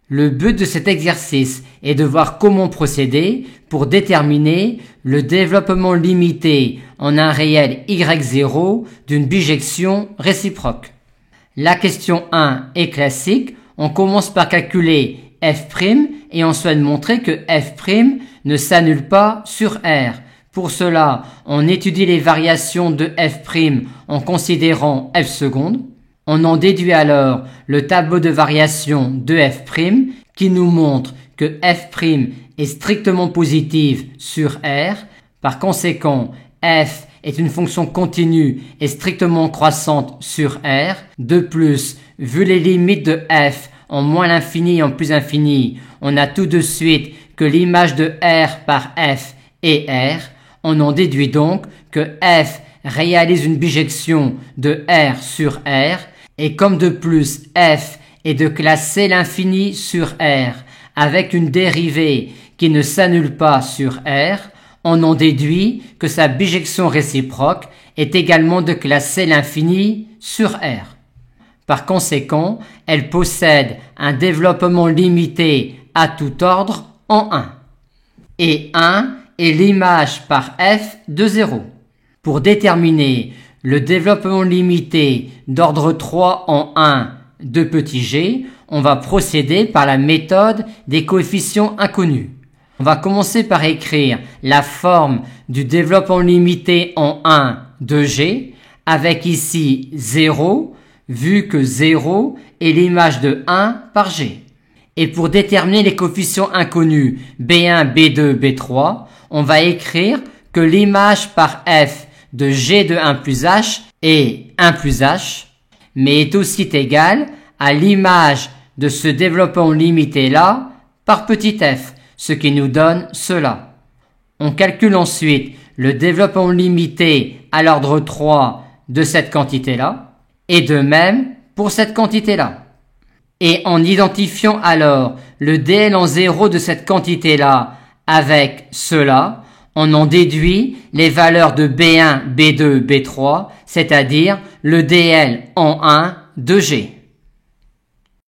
Le but de cet exercice est de voir comment procéder pour déterminer le développement limité en un réel y0 d'une bijection réciproque. La question 1 est classique. On commence par calculer f' et on souhaite montrer que f' ne s'annule pas sur R. Pour cela, on étudie les variations de f' en considérant f secondes. On en déduit alors le tableau de variation de f' qui nous montre que f' est strictement positive sur R. Par conséquent, f est une fonction continue et strictement croissante sur R. De plus, vu les limites de f en moins l'infini et en plus infini, on a tout de suite que l'image de R par f est R. On en déduit donc que f réalise une bijection de R sur R. Et comme de plus f est de classe C l'infini sur R avec une dérivée qui ne s'annule pas sur R, on en déduit que sa bijection réciproque est également de classe C l'infini sur R. Par conséquent, elle possède un développement limité à tout ordre en 1. Et 1 est l'image par f de 0. Pour déterminer le développement limité d'ordre 3 en 1 de petit g, on va procéder par la méthode des coefficients inconnus. On va commencer par écrire la forme du développement limité en 1 de g, avec ici 0, vu que 0 est l'image de 1 par g. Et pour déterminer les coefficients inconnus b1, b2, b3, on va écrire que l'image par f de g de 1 plus h est 1 plus h, mais est aussi égale à l'image de ce développement limité là par petit f, ce qui nous donne cela. On calcule ensuite le développement limité à l'ordre 3 de cette quantité là, et de même pour cette quantité là. Et en identifiant alors le dl en 0 de cette quantité là avec cela, on en déduit les valeurs de B1, B2, B3, c'est-à-dire le dl en 1 de G.